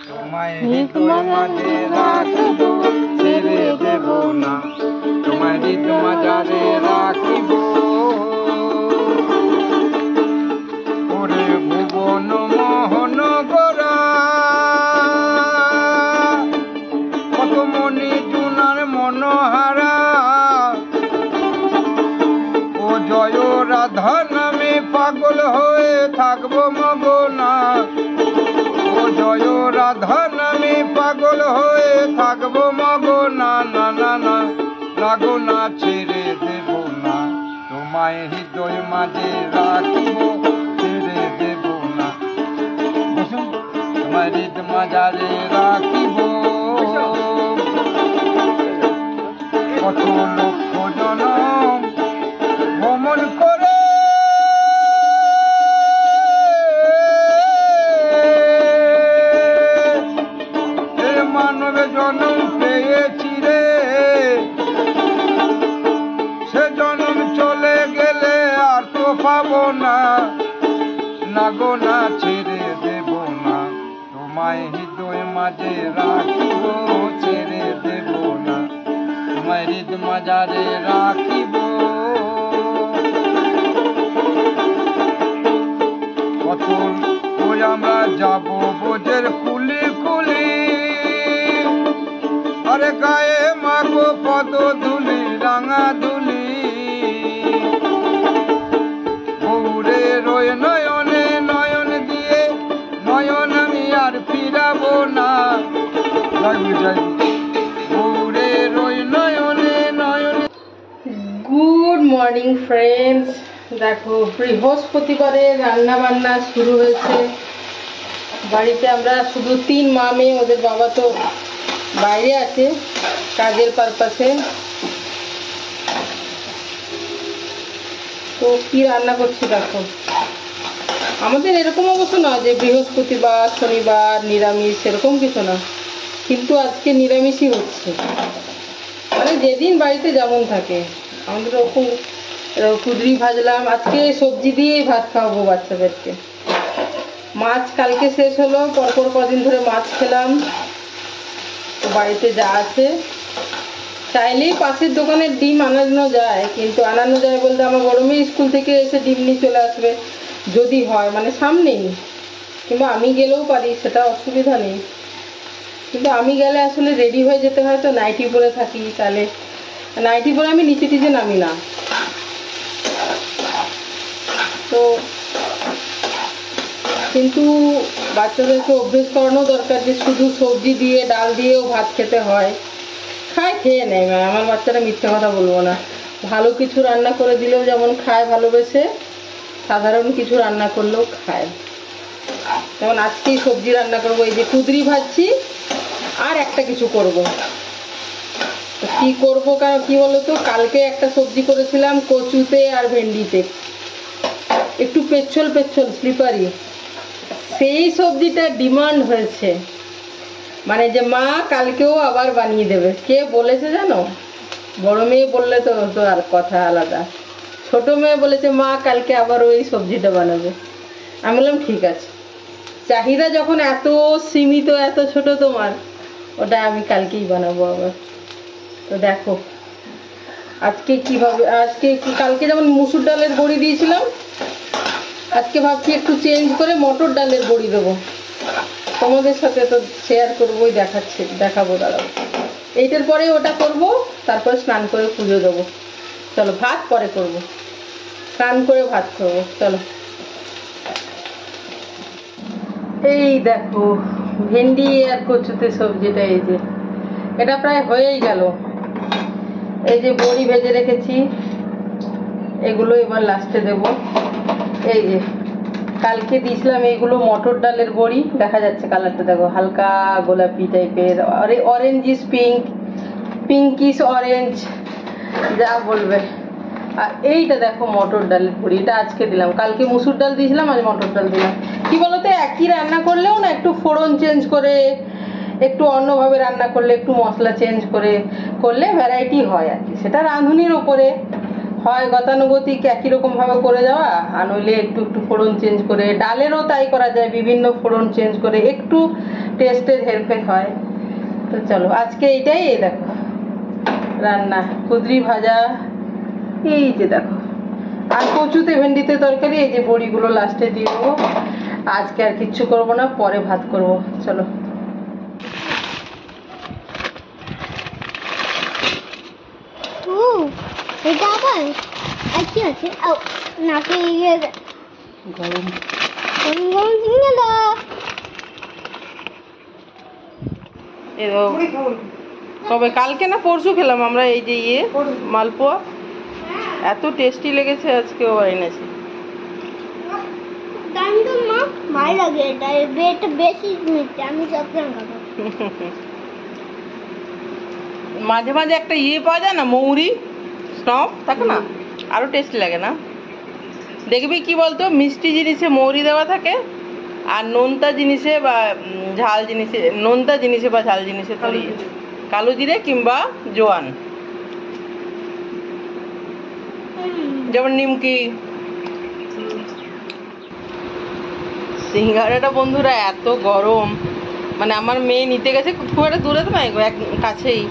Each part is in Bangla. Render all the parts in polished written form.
তোমায় হৃদয় মাঝে রাখিব, ছেড়ে দেব না। তোমায় হৃদয় মাঝে রাখিব। ওরে ভুবন মোহন গোরা, কত মনি জুনার মনোহারা। ও জয় রাধা নামে পাগল হয়ে থাকবো মগনা। ও জয় রাধা নামে পাগল হয়ে থাকবো মগনা। না না না লাগো না, ছেড়ে দেব না। তোমায় হৃদয় মাঝে রাখিব, ছেড়ে দেব না। তোমায় হৃদয় মাঝে রাখিব। কত লক্ষ জনম ভ্রমণ করে মানব জনম পেয়েছি রে। সে জনম চলে গেলে আর তো পাবো না। না গো না, ছেড়ে দেব না। তোমায় হৃদয় মাঝে রাখিব, ছেড়ে দেব না। তোমায় হৃদয় মাঝে রাখিব। কত ওই আমরা যাব বোঝের কুলি কুলি। আরে গায়ে মাগো পদ ধুলি, রাঙা ধুলি। গৌরে রয়ে নয়নে নয়ন দিয়ে, নয়ন আমি আর ফিরাবো না। গৌরে রয়ে নয়নে নয়নে। Good morning friends. দেখো বৃহস্পতিবারে রান্না বান্না শুরু হয়েছে বাড়িতে। আমরা শুধু 3 মা মেয়ে, ওদের বাবা তো বাইরে আছে কাজের পারপাসে। তো কি রান্না করছি দেখো। আমাদের এরকম অবস্থা না যে বৃহস্পতিবার শনিবার নিরামিষ, এরকম কিছু না, কিন্তু আজকে নিরামিষই হচ্ছে। মানে যেদিন বাড়িতে যেমন থাকে আমাদের ওরকম। কুদরি ভাজলাম, আজকে সবজি দিয়েই ভাত খাওয়াবো বাচ্চাদেরকে। মাছ কালকে শেষ হলো, পরপর কদিন ধরে মাছ খেলাম। তো বাড়িতে যা আছে, চাইলেই পাশের দোকানের ডিম আনানো যায়, কিন্তু আনানো যায় বলতে আমার বড় মেয়ে স্কুল থেকে এসে ডিম নিয়ে চলে আসবে যদি হয়, মানে সামনেই। কিংবা আমি গেলেও পারি, সেটা অসুবিধা নেই। কিন্তু আমি গেলে আসলে রেডি হয়ে যেতে হয়, তো নাইটি পরে থাকি। তাহলে নাইটি পরে আমি নিচে টিচে নামি না। তো কিন্তু বাচ্চাদেরকে অভ্যেস করানো দরকার যে শুধু সবজি দিয়ে ডাল দিয়েও ভাত খেতে হয়। খায়, খেয়ে নেয়। আমার বাচ্চারা মিথ্যে কথা বলবো না। ভালো কিছু রান্না করে দিলেও যেমন খায় ভালোবেসে, সাধারণ কিছু রান্না করলেও খায়। যেমন আজকেই সবজি রান্না করবো, এই যে কুদরি ভাজছি, আর একটা কিছু করব। কি করব কারণ কি বলতো, কালকে একটা সবজি করেছিলাম কচুতে আর ভেন্ডিতে, একটু পেচ্ছল পেচ্ছল স্লিপারি। সেই সবজিটা ডিমান্ড হয়েছে, মানে যে মা কালকেও আবার বানিয়ে দেবে। কে বলেছে জানো? বড় মেয়ে বললে তো আর কথা আলাদা। ছোট মেয়ে বলেছে মা কালকে আবার ওই সবজিটা বানাবে। আমি বললাম ঠিক আছে, চাহিদা যখন এত সীমিত, এত ছোট তোমার, ওটা আমি কালকেই বানাবো আবার। তো দেখো আজকে কিভাবে, কালকে যেমন মুসুর ডালের বড়ি দিয়েছিলাম, আজকে ভাবছি একটু চেঞ্জ করে মটর ডালের বড়ি দেবো। তোমাদের সাথে তো শেয়ার করবোই, দেখাবো। দাঁড়াবো, এইটার পরে ওটা করব, তারপরে স্নান করে পুজো দেবো। চলো, ভাত পরে করব, স্নান করে ভাত করবো। চলো, এই দেখো ভেন্ডি আর কচুতে সবজিটা, এই যে এটা প্রায় হয়েই গেল। এই যে বড়ি ভেজে রেখেছি, এগুলো এবার লাস্টে দেব। এই যে কালকে দিয়েছিলাম এইগুলো মটর ডালের বড়ি, দেখা যাচ্ছে কালারটা দেখো, হালকা গোলাপি টাইপের, অরেঞ্জিস পিঙ্ক, পিঙ্কিশ অরেঞ্জ, যা বলবে। আর এইটা দেখো মটর ডালের বড়ি, এটা আজকে দিলাম। কালকে মুসুর ডাল দিয়েছিলাম, আজ মটর ডাল দিলাম। কি বলতো, একই রান্না করলেও না একটু ফোড়ন চেঞ্জ করে, একটু অন্যভাবে রান্না করলে, একটু মশলা চেঞ্জ করে করলে ভ্যারাইটি হয় আর কি। সেটা রাঁধুনির ওপরে, হয় গতানুগতিক একই রকম ভাবে করে যাওয়া, আর নইলে একটু একটু ফোড়ন চেঞ্জ করে। ডালেরও তাই করা যায়, বিভিন্ন ফোড়ন চেঞ্জ করে একটু টেস্টের হেরফের হয়। তো চলো আজকে এইটাই, এই দেখো রান্না, কুঁদরি ভাজা, এই যে দেখো, আর কচুতে ভেন্ডিতে তরকারি, এই যে বড়িগুলো লাস্টে দিয়ে দেবো। আজকে আর কিচ্ছু করবো না, পরে ভাত করবো। চলো। এটা আবার আর কি আছে? নাকে ইয়ে গরম গরম গরম চিংড়ি দাও। এই দেখো, কবে কালকে না পরশু খেলাম আমরা এই যে মালপোয়া, এত টেস্টি লেগেছে, আজকে আবার এনেছি। দান্ডু মা ভালো লাগে, এটা এটা বেশি মিষ্টি, আমি সবসময় খাবো। মাঝে মাঝে একটা পাওয়া যায় না, মৌরি স্নফ থাকে না, আরো টেস্টি লাগে না? দেখবি কি বলতো, মিষ্টি জিনিসে মৌরি দেওয়া থাকে, আর নোনতা জিনিসে বা ঝাল জিনিসে, নোনতা জিনিসে বা ঝাল জিনিসে তোর কালো জিরে কিংবা জোয়ান, যেমন নিমকি। সিঙ্গারাটা বন্ধুরা এত গরম, মানে আমার মেয়ে নিতে গেছে, খুব একটা দূরে তো নয়, এক কাছেই।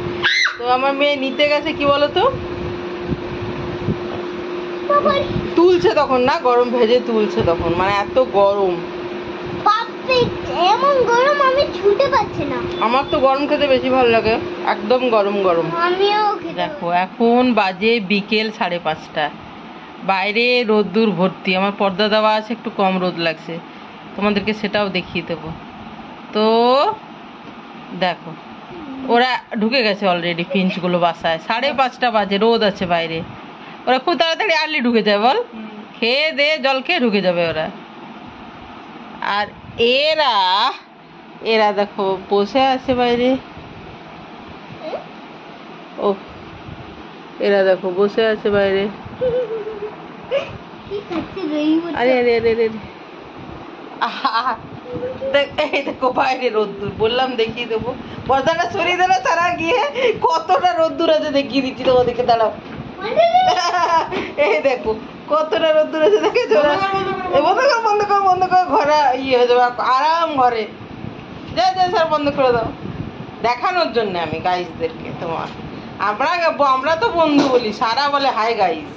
তো আমার মেয়ে নিতে গেছে, কি বলতো, তুলছে তখন না, গরম ভেজে তুলছে তখন, মানে এত গরম। এমন গরম আমি ছুটে পাচ্ছি না। আমার তো গরম খেতে বেশি ভালো লাগে, একদম গরম গরম। আমিও দেখো এখন বাজে বিকেল 5:30, বাইরে রোদ্দুর ভর্তি। আমার পর্দা দেওয়া আছে, একটু কম রোদ লাগছে, তোমাদেরকে সেটাও দেখিয়ে দেবো। তো দেখো ওরা ঢুকে গেছে অলরেডি, পিঞ্চগুলো বাসায়। 5:30 বাজে, রোদ আছে বাইরে। ওরা খুব তাড়াতাড়ি আর্লি ঢুকে যায়, বল, খেয়ে দে জল খেয়ে ঢুকে যাবে ওরা। আর এরা এরা দেখো বসে আছে বাইরে, ও এরা দেখো বসে আছে বাইরে। আরে আরে আরে আরে, এই দেখো বাইরে রোদ্দুর, বললাম দেখিয়ে দেবো। পর্দাটা সরিয়ে দেবে তারা, গিয়ে কতটা রোদ্দুর আছে দেখিয়ে দিচ্ছি তোমাদেরকে, দাঁড়াও। এই দেখো কতটা রোদ্দুর আছে, দেখে বন্ধ কর, ঘরে হয়ে যাবে আরাম, ঘরে যা যা স্যার, বন্ধ করে দাও। দেখানোর জন্য আমি গাইসদেরকে, তোমার আমরা তো বন্ধু বলি, সারা বলে হাই গাইস।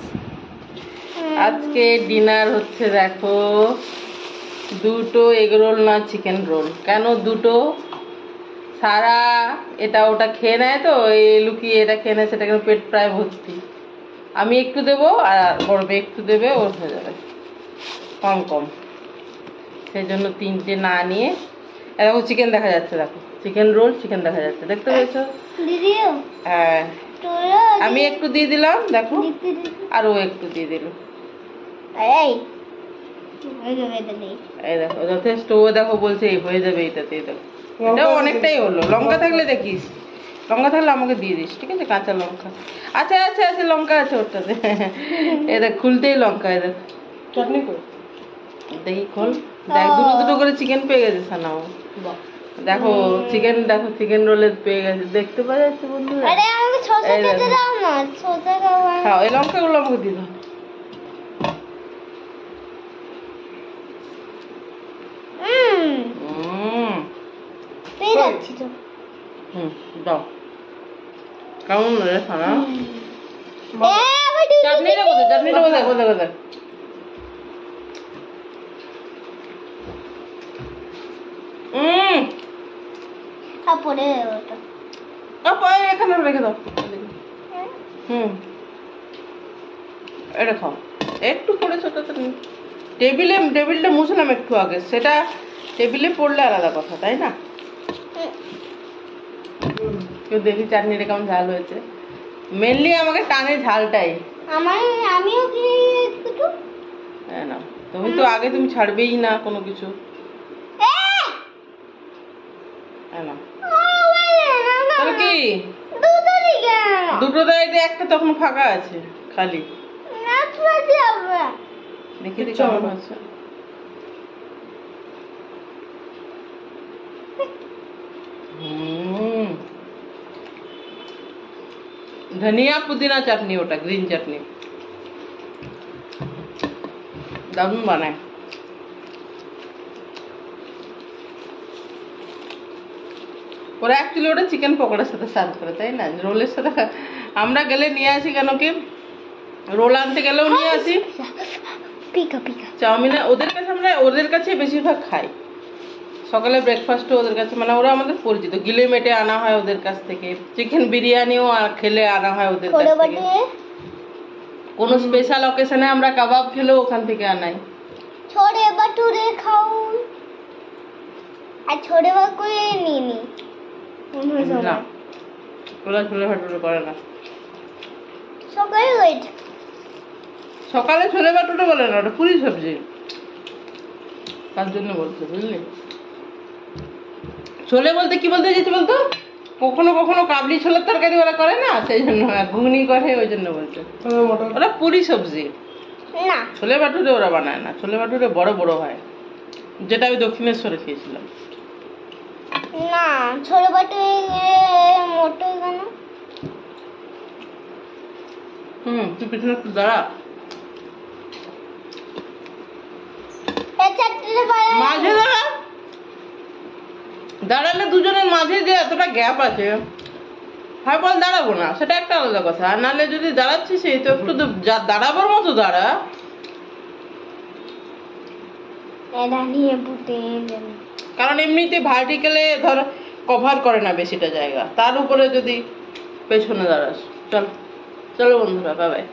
আজকে ডিনার হচ্ছে দেখো, 2টো এগরোল না চিকেন রোল। কেন 2টো? সারা এটা ওটা খেয়ে নেয়, তো এই লুকিয়ে এটা খেয়ে নেয়, সেটা কেন পেট প্রায় ভর্তি। আমি একটু দেবো আর বড় একটু দেবে, ওর হয়ে যাবে কম কম। সেই জন্য 3টে না নিয়ে, দেখো চিকেন দেখা যাচ্ছে, দেখো চিকেন রোল, চিকেন দেখা যাচ্ছে, দেখতে পেয়েছো? হ্যাঁ, আমি একটু দিয়ে দিলাম, দেখো, আর ও একটু দিয়ে দিল। এই দেখো যথেষ্ট, ও দেখো বলছে এই হয়ে যাবে এটাতে, দেখো এটাও অনেকটাই হলো। লঙ্কা থাকলে দেখিস, লঙ্কা থাকলে আমাকে দিয়ে দিস, ঠিক আছে? কাঁচা লঙ্কা আচ্ছা আচ্ছা আচ্ছা, লঙ্কা আছে ওটাতে। এই দেখ খুলতেই লঙ্কা, এই দেখ চাটনি কর, দেখি খোল, দেখ 2টো করে চিকেন পেয়ে গেছে সানাও। দেখো চিকেন, দেখো চিকেন রোলের পেয়ে গেছে, দেখতে পাওয়া যাচ্ছে বন্ধুরা। হ্যাঁ, এই লঙ্কাগুলো আমাকে দিয়ে দাও। দাও, কেমন রে সানা? চাটনিটা কোথায়? চাটনিটা কোথায়? কোথায় কোথায়? এখানে রেখে দাও। এটা খাও, একটু পড়েছো তো, টেবিলটা মুছলাম একটু আগে, সেটা টেবিলে পড়লে আলাদা কথা, তাই না? কেউ দেখি চাটনিটা কেমন ঝাল হয়েছে। মেনলি আমাকে টানে ঝালটাই। আমিও কি হ্যাঁ না, তুমি তো আগে তুমি ছাড়বেই না কোনো কিছু। হ্যাঁ না, তাহলে কি 2টো দেয়, একটা তখন ফাঁকা আছে খালি, দেখি কেমন আছে। ধনিয়া পুদিনা চাটনি, ওটা গ্রিন চাটনি। দারুণ বানায়। ওরা অ্যাকচুয়ালি ওটা চিকেন পকোড়ার সাথে সার্ভ করে, তাই না? রোলের সাথে আমরা গেলে নিয়ে আসি, কেন কি রোল আনতে গেলেও নিয়ে আসি, পিকা পিকা চাউমিনে আমরা ওদের কাছে বেশিরভাগ খাই। সকালে ব্রেকফাস্টও ওদের কাছে, মানে ওরা আমাদের পরিচিত। গিলে মেটে আনা হয় ওদের কাছ থেকে, চিকেন বিরিয়ানিও খেলে আনা হয় ওদের কাছ ছোলে থেকে। বাটুরে কোনো স্পেশাল অকেশনে আমরা কাবাব খেলেও ওখান থেকে আনাই। ছোলে বাটুরে খাউন আর ছোলে বাটুরে নিয়ে নি না, ওরা ছোলে ভাটুরে করে না। সকালে ওয়েট সকালে ছোলে ভাটুরে বলে না, ওটা পুরি সবজি, তার জন্য বলছে, বুঝলি? ছোলে বলতে কি বলতে চাইছি বলতো, কখনো কখনো কাবলি ছোলার তরকারি ওরা করে না, সেই জন্য ঘুগনি করে, ওই জন্য বলছে। ওরা পুরি সবজি, না ছোলে ভাটুরে ওরা বানায় না। ছোলে ভাটুরে বড় বড় হয়, যেটা আমি দক্ষিণেশ্বরে খেয়েছিলাম। না ছোলে বাটুরে মোটো কেন? তুই পিছনে একটু দাঁড়া, মাঝে দাঁড়া। দাঁড়ালে দুজনের মাঝে যে এতটা গ্যাপ আছে, হয় বল দাঁড়াবো না, সেটা একটা আলাদা কথা। আর নাহলে যদি দাঁড়াচ্ছি, সেই তো একটু দাঁড়াবার মতো দাঁড়া। কারণ এমনিতে ভার্টিক্যালে ধর কভার করে না বেশিটা জায়গা, তার উপরে যদি পেছনে দাঁড়াস। চলো বন্ধুরা, বাই বাই।